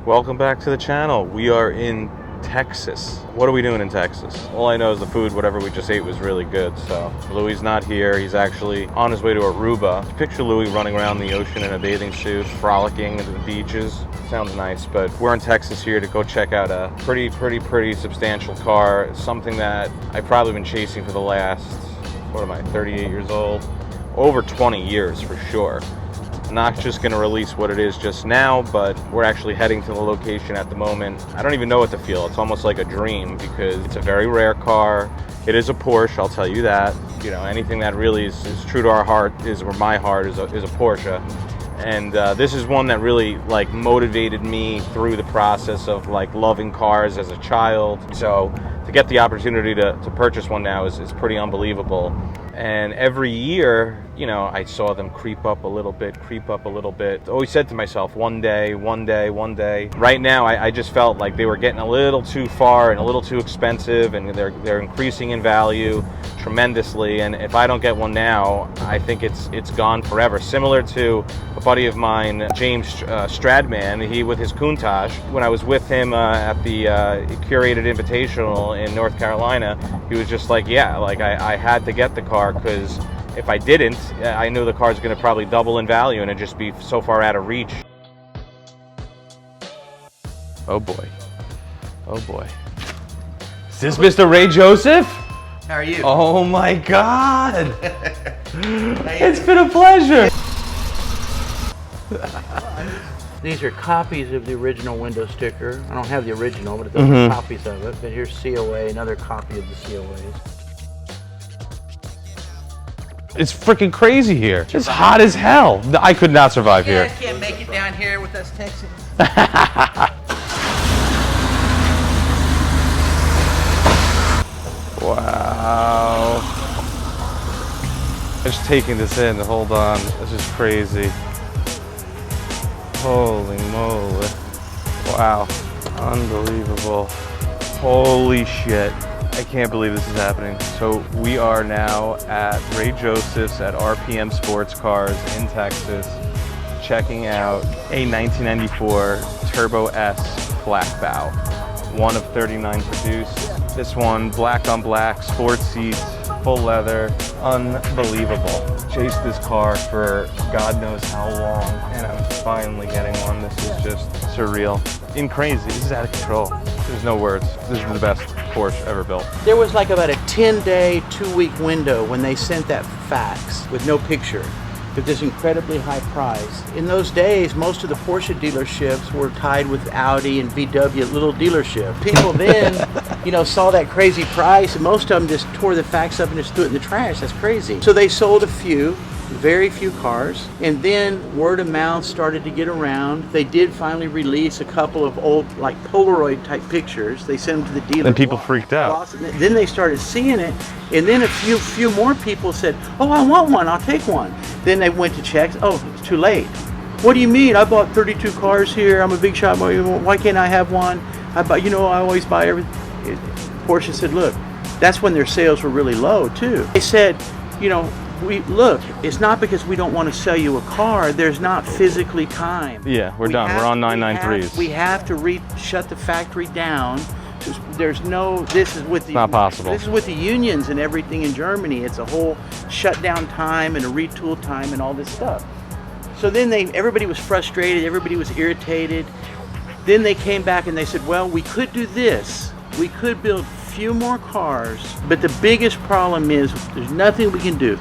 Welcome back to the channel. We are in Texas. What are we doing in Texas? All I know is the food, whatever we just ate, was really good. So Louis not here. He's actually on his way to Aruba. Picture Louis running around the ocean in a bathing suit, frolicking into the beaches. Sounds nice, but we're in Texas here to go check out a pretty substantial car. Something that I've probably been chasing for the last, 38 years old? Over 20 years for sure. Not just going to release what it is just now, but we're actually heading to the location at the moment. I don't even know what to feel. It's almost like a dream because it's a very rare car. It is a Porsche, I'll tell you that. You know, anything that really is true to our heart is, or my heart is a Porsche. And this is one that really like motivated me through the process of like loving cars as a child. So to get the opportunity to purchase one now is pretty unbelievable. And every year, you know, I saw them creep up a little bit. I always said to myself, one day. Right now, I just felt like they were getting a little too far and a little too expensive, and they're increasing in value tremendously. And if I don't get one now, I think it's gone forever. Similar to a buddy of mine, James Stradman, he with his Countach. When I was with him at the Curated Invitational in North Carolina, he was just like, yeah, like I had to get the car because if I didn't, I knew the car's going to probably double in value and it'd just be so far out of reach. Oh boy. Is this Mr. Ray Joseph? How are you? Oh my God. It's been a pleasure. These are copies of the original window sticker. I don't have the original, but those are copies of it. But here's COA, another copy of the COAs. It's freaking crazy here. It's hot as hell. I could not survive here. I can't make it down here with us Texans. Wow. Just taking this in. Hold on. This is crazy. Holy moly. Wow. Unbelievable. Holy shit. I can't believe this is happening. So we are now at Ray Joseph's at RPM Sports Cars in Texas, checking out a 1994 Turbo S Flachbau. One of 39 produced. This one, black on black, sports seats, full leather, unbelievable. Chased this car for God knows how long, and I'm finally getting one. This is just surreal. Crazy. This is out of control. There's no words. This is the best Porsche ever built. There was like about a 10-day, 2-week window when they sent that fax with no picture with this incredibly high price. In those days, most of the Porsche dealerships were tied with Audi and VW, little dealership. People then, you know, saw that crazy price, and most of them just tore the fax up and just threw it in the trash. That's crazy. So they sold a few, very few cars, and then word of mouth started to get around. They did finally release a couple of old, like Polaroid type pictures. They sent them to the dealer. And people freaked out. Then they started seeing it, and then a few more people said, "Oh, I want one. I'll take one." Then they went to check. Oh, it's too late. What do you mean? I bought 32 cars here. I'm a big shot. Why can't I have one? I always buy everything. Porsche said, "Look, that's when their sales were really low too." They said, you know, look, it's not because we don't want to sell you a car. There's not physically time. Yeah, we're done. We're on 993s. We have to shut the factory down. There's no. This is with the. Not possible. This is with the unions and everything in Germany. It's a whole shutdown time and a retool time and all this stuff. So then everybody was frustrated. Everybody was irritated. Then they came back and they said, well, we could do this. We could build few more cars, but the biggest problem is there's nothing we can do.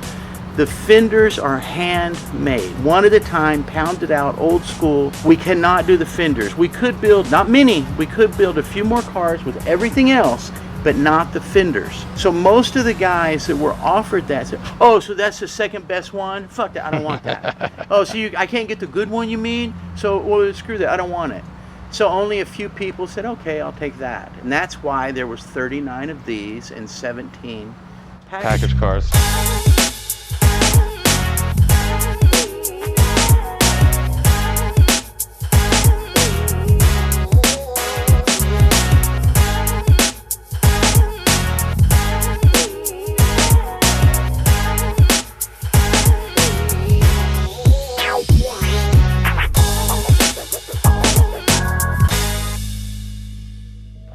The fenders are handmade, one at a time, pounded out, old school. We cannot do the fenders. We could build, not many, we could build a few more cars with everything else, but not the fenders. So most of the guys that were offered that said, oh, so that's the second best one? Fuck that, I don't want that. Oh, so I can't get the good one, you mean? So, well, screw that, I don't want it. So only a few people said, okay, I'll take that. And that's why there was 39 of these and 17 package cars.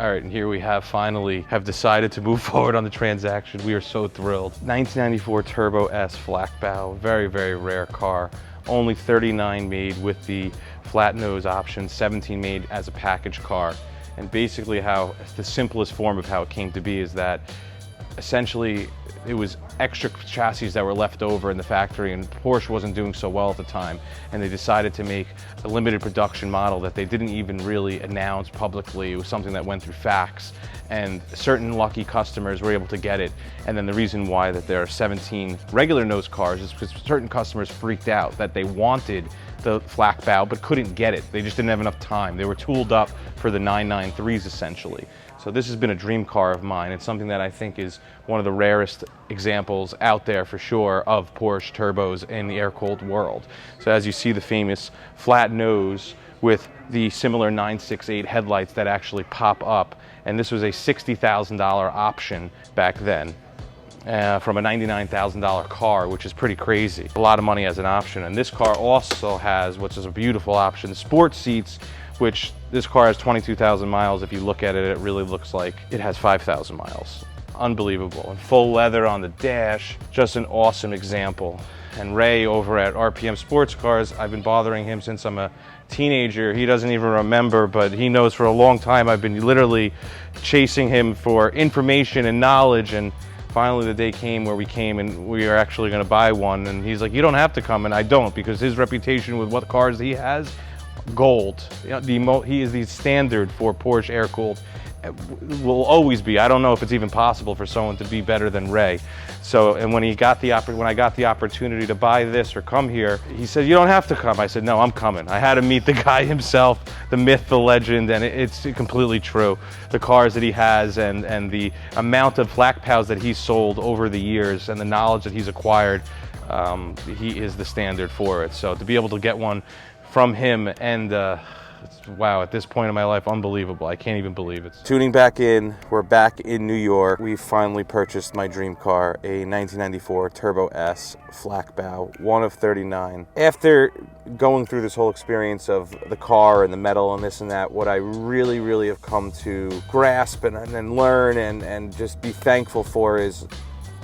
All right, and here we finally have decided to move forward on the transaction. We are so thrilled. 1994 Turbo S Flachbau, very, very rare car. Only 39 made with the flat nose option, 17 made as a package car. And basically the simplest form of how it came to be is that essentially it was extra chassis that were left over in the factory, and Porsche wasn't doing so well at the time, and they decided to make a limited production model that they didn't even really announce publicly. It was something that went through fax, and certain lucky customers were able to get it. And then the reason why that there are 17 regular nose cars is because certain customers freaked out that they wanted the Flachbau but couldn't get it. They just didn't have enough time. They were tooled up for the 993s essentially. So this has been a dream car of mine. It's something that I think is one of the rarest examples out there for sure of Porsche turbos in the air-cooled world. So as you see, the famous flat nose with the similar 968 headlights that actually pop up. And this was a $60,000 option back then. From a $99,000 car, which is pretty crazy. A lot of money as an option. And this car also has, which is a beautiful option, sport seats, which this car has 22,000 miles. If you look at it, it really looks like it has 5,000 miles. Unbelievable. And full leather on the dash, just an awesome example. And Ray over at RPM Sports Cars, I've been bothering him since I'm a teenager. He doesn't even remember, but he knows for a long time I've been literally chasing him for information and knowledge, and finally the day came where we came and we are actually going to buy one. And he's like, you don't have to come, and I don't, because his reputation with what cars he has, gold. He is the standard for Porsche air-cooled. Will always be. I don't know if it's even possible for someone to be better than Ray. So, and when I got the opportunity to buy this or come here, he said, you don't have to come. I said, no, I'm coming. I had to meet the guy himself, the myth, the legend, and it's completely true. The cars that he has and the amount of Flachbaus that he's sold over the years and the knowledge that he's acquired, he is the standard for it. So to be able to get one from him, and wow, at this point in my life, unbelievable. I can't even believe it. Tuning back in, we're back in New York. We finally purchased my dream car, a 1994 Turbo S Flachbau, one of 39. After going through this whole experience of the car and the metal and this and that, what I really, really have come to grasp and learn and just be thankful for is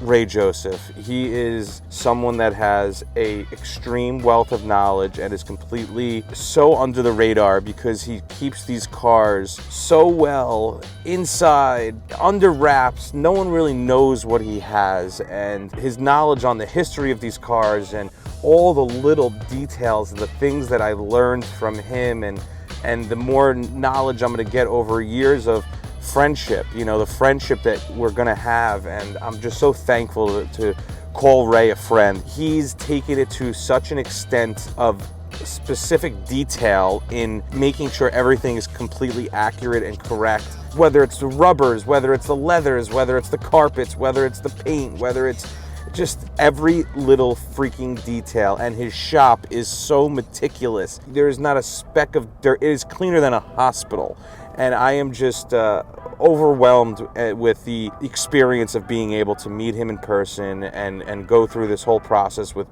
Ray Joseph. He is someone that has a extreme wealth of knowledge and is completely so under the radar because he keeps these cars so well inside, under wraps. No one really knows what he has, and his knowledge on the history of these cars and all the little details and the things that I learned from him, and the more knowledge I'm going to get over years of friendship, you know, the friendship that we're gonna have. And I'm just so thankful to call Ray a friend. He's taken it to such an extent of specific detail in making sure everything is completely accurate and correct. Whether it's the rubbers, whether it's the leathers, whether it's the carpets, whether it's the paint, whether it's just every little freaking detail. And his shop is so meticulous. There is not a speck of dirt. It is cleaner than a hospital. And I am just overwhelmed with the experience of being able to meet him in person and go through this whole process with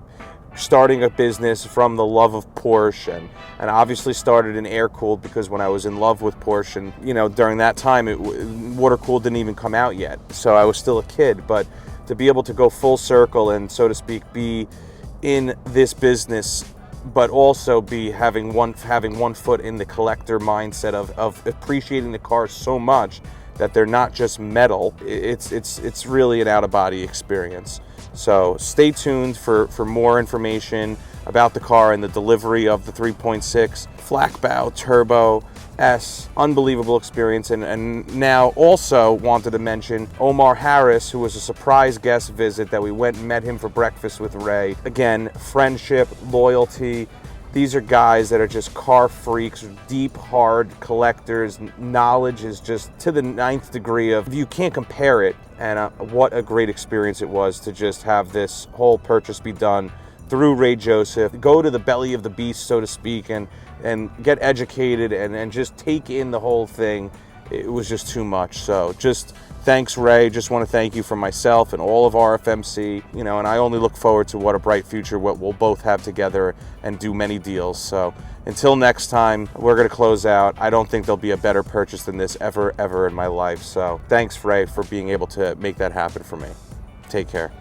starting a business from the love of Porsche, and obviously started in air-cooled because when I was in love with Porsche, and you know, during that time water-cooled didn't even come out yet, so I was still a kid. But to be able to go full circle and, so to speak, be in this business, but also be having one foot in the collector mindset of appreciating the cars so much that they're not just metal. It's really an out-of-body experience. So stay tuned for more information about the car and the delivery of the 3.6 Flachbau Turbo S. Unbelievable experience. And now also wanted to mention Omar Harris, who was a surprise guest visit that we went and met him for breakfast with Ray. Again, friendship, loyalty. These are guys that are just car freaks, deep, hard collectors. Knowledge is just to the 9th degree of, you can't compare it. And what a great experience it was to just have this whole purchase be done through Ray Joseph. Go to the belly of the beast, so to speak, and get educated and just take in the whole thing. it was just too much. So just thanks, Ray. Just want to thank you from myself and all of RFMC, you know, and I only look forward to what a bright future what we'll both have together and do many deals. So until next time, we're going to close out. I don't think there'll be a better purchase than this ever in my life. So thanks, Ray, for being able to make that happen for me. Take care.